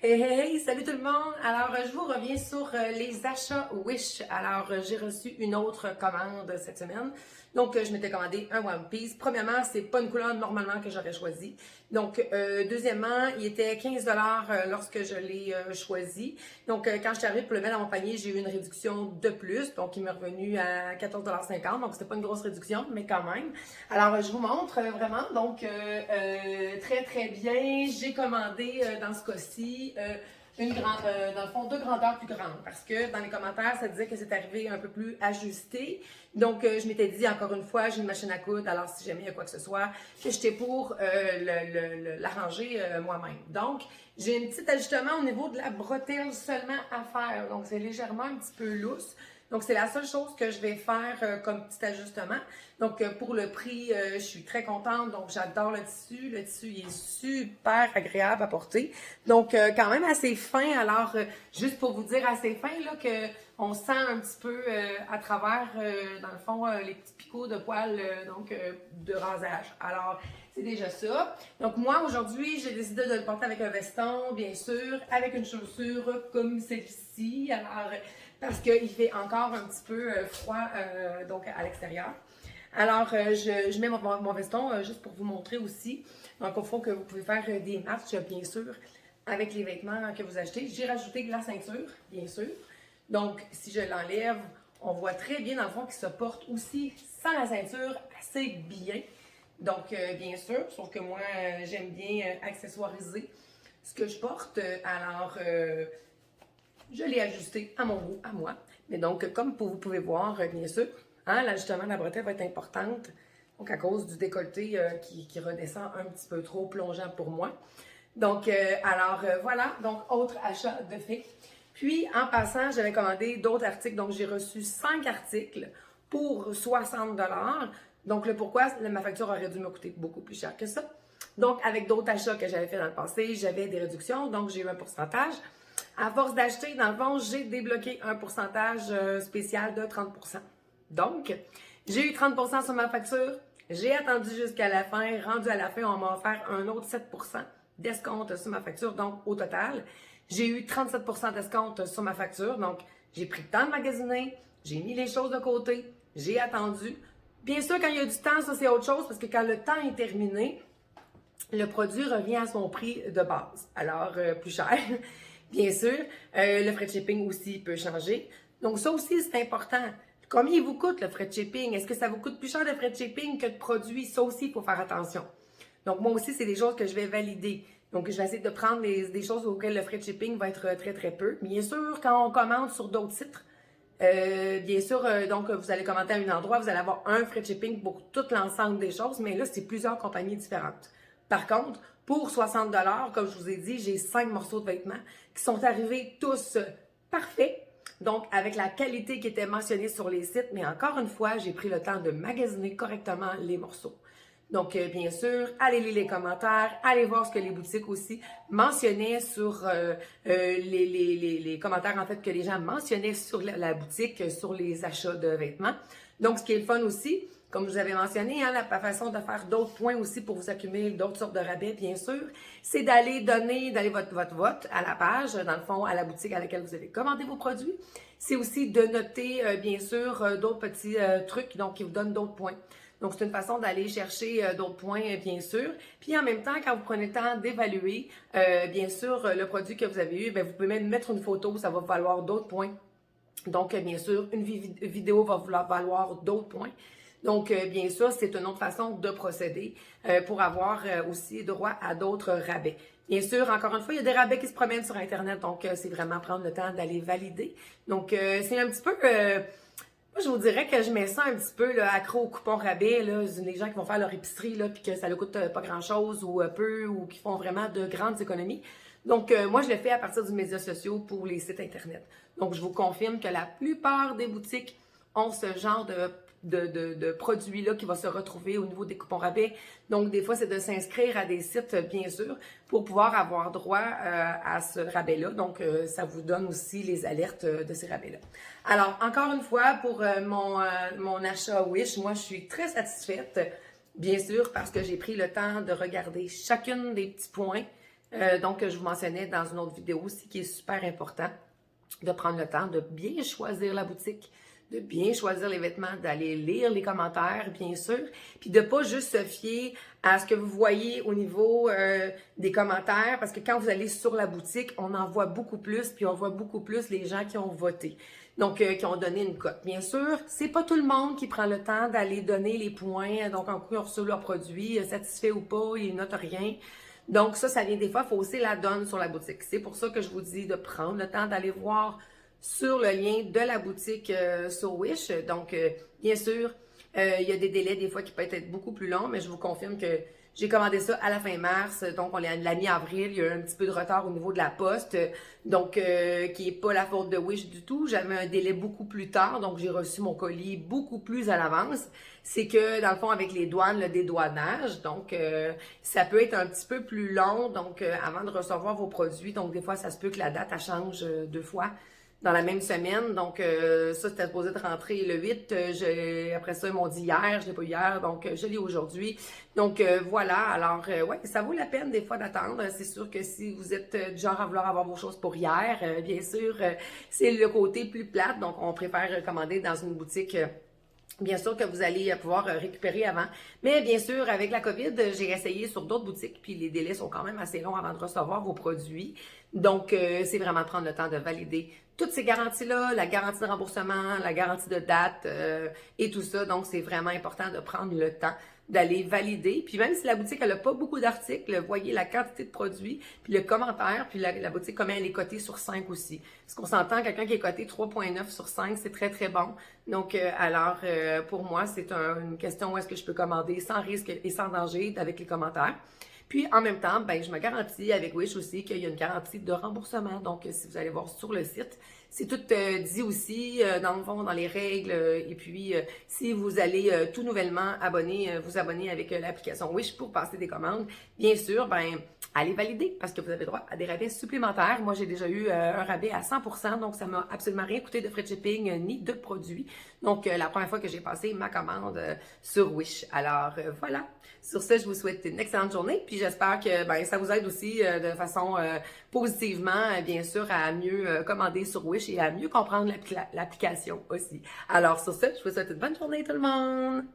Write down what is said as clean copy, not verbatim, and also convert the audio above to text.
Hey, hey, hey, salut tout le monde! Alors, je vous reviens sur les achats Wish. Alors, j'ai reçu une autre commande cette semaine. Donc, je m'étais commandé un One Piece. Premièrement, c'est pas une couleur normalement que j'aurais choisi. Donc, deuxièmement, il était 15$ lorsque je l'ai choisi. Donc, quand je suis arrivée pour le mettre dans mon panier, j'ai eu une réduction de plus. Donc, il m'est revenu à 14,50$. Donc, c'était pas une grosse réduction, mais quand même. Alors, je vous montre vraiment. Donc, très, très bien. J'ai commandé dans ce cas-ci dans le fond, deux grandeurs plus grandes. Parce que dans les commentaires, ça disait que c'est arrivé un peu plus ajusté. Donc, je m'étais dit, encore une fois, j'ai une machine à coudre. Alors, si jamais il y a quoi que ce soit, que j'étais pour l'arranger moi-même. Donc, j'ai un petit ajustement au niveau de la bretelle seulement à faire. Donc, c'est légèrement un petit peu lousse. Donc, c'est la seule chose que je vais faire comme petit ajustement. Donc, pour le prix, je suis très contente. Donc, j'adore le tissu. Le tissu, il est super agréable à porter. Donc, quand même assez fin. Alors, juste pour vous dire, assez fin, là, que on sent un petit peu à travers, dans le fond, les petits picots de poils, de rasage. Alors, c'est déjà ça. Donc, moi, aujourd'hui, j'ai décidé de le porter avec un veston, bien sûr, avec une chaussure comme celle-ci. Alors, parce qu'il fait encore un petit peu froid donc à l'extérieur. Alors, je mets mon veston juste pour vous montrer aussi. Donc, au fond, que vous pouvez faire des matchs, bien sûr, avec les vêtements que vous achetez. J'ai rajouté de la ceinture, bien sûr. Donc, si je l'enlève, on voit très bien, dans le fond, qu'il se porte aussi sans la ceinture assez bien. Donc, bien sûr, sauf que moi, j'aime bien accessoiriser ce que je porte. Alors, je l'ai ajusté à mon goût, à moi. Mais donc, comme vous pouvez voir, bien sûr, hein, l'ajustement de la bretelle va être importante. Donc, à cause du décolleté qui redescend un petit peu trop plongeant pour moi. Donc, voilà. Donc, autre achat de fait. Puis, en passant, j'avais commandé d'autres articles. Donc, j'ai reçu 5 articles pour 60$. Donc, le pourquoi, ma facture aurait dû me coûter beaucoup plus cher que ça. Donc, avec d'autres achats que j'avais fait dans le passé, j'avais des réductions. Donc, j'ai eu un pourcentage. À force d'acheter, dans le fond, j'ai débloqué un pourcentage spécial de 30%. Donc, j'ai eu 30% sur ma facture. J'ai attendu jusqu'à la fin. Rendu à la fin, on m'a offert un autre 7% d'escompte sur ma facture. Donc, au total, j'ai eu 37% d'escompte sur ma facture. Donc, j'ai pris le temps de magasiner. J'ai mis les choses de côté. J'ai attendu. Bien sûr, quand il y a du temps, ça c'est autre chose parce que quand le temps est terminé, le produit revient à son prix de base. Alors, plus cher. Bien sûr, le frais de shipping aussi peut changer. Donc, ça aussi, c'est important. Combien il vous coûte le frais de shipping? Est-ce que ça vous coûte plus cher le frais de shipping que de produit? Ça aussi, il faut faire attention. Donc, moi aussi, c'est des choses que je vais valider. Donc, je vais essayer de prendre des choses auxquelles le frais de shipping va être très, très peu. Bien sûr, quand on commande sur d'autres sites, bien sûr, donc vous allez commenter à un endroit, vous allez avoir un frais de shipping pour tout l'ensemble des choses, mais là, c'est plusieurs compagnies différentes. Par contre, pour 60$, comme je vous ai dit, j'ai 5 morceaux de vêtements qui sont arrivés tous parfaits. Donc, avec la qualité qui était mentionnée sur les sites, mais encore une fois, j'ai pris le temps de magasiner correctement les morceaux. Donc, bien sûr, allez lire les commentaires, allez voir ce que les boutiques aussi mentionnaient sur les commentaires, en fait, que les gens mentionnaient sur la boutique, sur les achats de vêtements. Donc, ce qui est le fun aussi, comme je vous avais mentionné, hein, la façon de faire d'autres points aussi pour vous accumuler d'autres sortes de rabais, bien sûr, c'est d'aller d'aller votre vote à la page, dans le fond, à la boutique à laquelle vous avez commandé vos produits. C'est aussi de noter, bien sûr, d'autres petits trucs donc qui vous donnent d'autres points. Donc, c'est une façon d'aller chercher d'autres points, bien sûr. Puis, en même temps, quand vous prenez le temps d'évaluer, bien sûr, le produit que vous avez eu, bien, vous pouvez même mettre une photo, ça va vous valoir d'autres points. Donc, bien sûr, une vidéo va vous valoir d'autres points. Donc, bien sûr, c'est une autre façon de procéder pour avoir aussi droit à d'autres rabais. Bien sûr, encore une fois, il y a des rabais qui se promènent sur Internet, donc c'est vraiment prendre le temps d'aller valider. Donc, c'est un petit peu... moi, je vous dirais que je mets ça un petit peu là, accro au coupon rabais, là, les gens qui vont faire leur épicerie, là, puis que ça ne coûte pas grand-chose ou peu, ou qui font vraiment de grandes économies. Donc, moi, je le fais à partir des médias sociaux pour les sites Internet. Donc, je vous confirme que la plupart des boutiques ont ce genre de produits-là qui va se retrouver au niveau des coupons rabais. Donc, des fois, c'est de s'inscrire à des sites, bien sûr, pour pouvoir avoir droit à ce rabais-là. Donc, ça vous donne aussi les alertes de ces rabais-là. Alors, encore une fois, pour mon achat Wish, moi, je suis très satisfaite, bien sûr, parce que j'ai pris le temps de regarder chacune des petits points. Donc, je vous mentionnais dans une autre vidéo aussi qui est super important de prendre le temps de bien choisir la boutique, de bien choisir les vêtements, d'aller lire les commentaires, bien sûr, puis de pas juste se fier à ce que vous voyez au niveau des commentaires, parce que quand vous allez sur la boutique, on en voit beaucoup plus, puis on voit beaucoup plus les gens qui ont voté, donc qui ont donné une cote. Bien sûr, c'est pas tout le monde qui prend le temps d'aller donner les points, donc en coup, ils ont reçu leur produit, satisfait ou pas, ils notent rien. Donc ça vient des fois fausser la donne sur la boutique. C'est pour ça que je vous dis de prendre le temps d'aller voir sur le lien de la boutique sur Wish. Donc, bien sûr, il y a des délais des fois qui peuvent être beaucoup plus longs, mais je vous confirme que j'ai commandé ça à la fin mars, donc on l'a mi-avril, il y a eu un petit peu de retard au niveau de la poste, donc qui n'est pas la faute de Wish du tout. J'avais un délai beaucoup plus tard, donc j'ai reçu mon colis beaucoup plus à l'avance. C'est que, dans le fond, avec les douanes, le dédouanage, donc ça peut être un petit peu plus long, donc avant de recevoir vos produits, donc des fois, ça se peut que la date, elle change deux fois dans la même semaine. Donc, ça, c'était supposé de rentrer le 8. Après ça, ils m'ont dit hier, je l'ai pas eu hier, donc je l'ai aujourd'hui. Donc, voilà. Alors, ouais, ça vaut la peine des fois d'attendre. C'est sûr que si vous êtes du genre à vouloir avoir vos choses pour hier, bien sûr, c'est le côté plus plate. Donc, on préfère commander dans une boutique. Bien sûr que vous allez pouvoir récupérer avant. Mais bien sûr, avec la COVID, j'ai essayé sur d'autres boutiques, puis les délais sont quand même assez longs avant de recevoir vos produits. Donc, c'est vraiment prendre le temps de valider toutes ces garanties-là, la garantie de remboursement, la garantie de date et tout ça. Donc, c'est vraiment important de prendre le temps d'aller valider. Puis même si la boutique, elle n'a pas beaucoup d'articles, voyez la quantité de produits, puis le commentaire, puis la boutique, comment elle est cotée sur 5 aussi. Parce qu'on s'entend, quelqu'un qui est coté 3,9 sur 5, c'est très, très bon. Donc, alors, pour moi, c'est une question où est-ce que je peux commander sans risque et sans danger avec les commentaires. Puis, en même temps, ben, je me garantis avec Wish aussi qu'il y a une garantie de remboursement. Donc, si vous allez voir sur le site, c'est tout dit aussi, dans le fond, dans les règles. Et puis, si vous allez tout nouvellement vous abonner avec l'application Wish pour passer des commandes, bien sûr, ben, allez valider parce que vous avez droit à des rabais supplémentaires. Moi, j'ai déjà eu un rabais à 100%, donc ça m'a absolument rien coûté de frais de shipping ni de produits. Donc, la première fois que j'ai passé ma commande sur Wish. Alors, voilà. Sur ce, je vous souhaite une excellente journée, puis j'espère que ben, ça vous aide aussi de façon positivement, bien sûr, à mieux commander sur Wish et à mieux comprendre l'application aussi. Alors, sur ce, je vous souhaite une bonne journée tout le monde!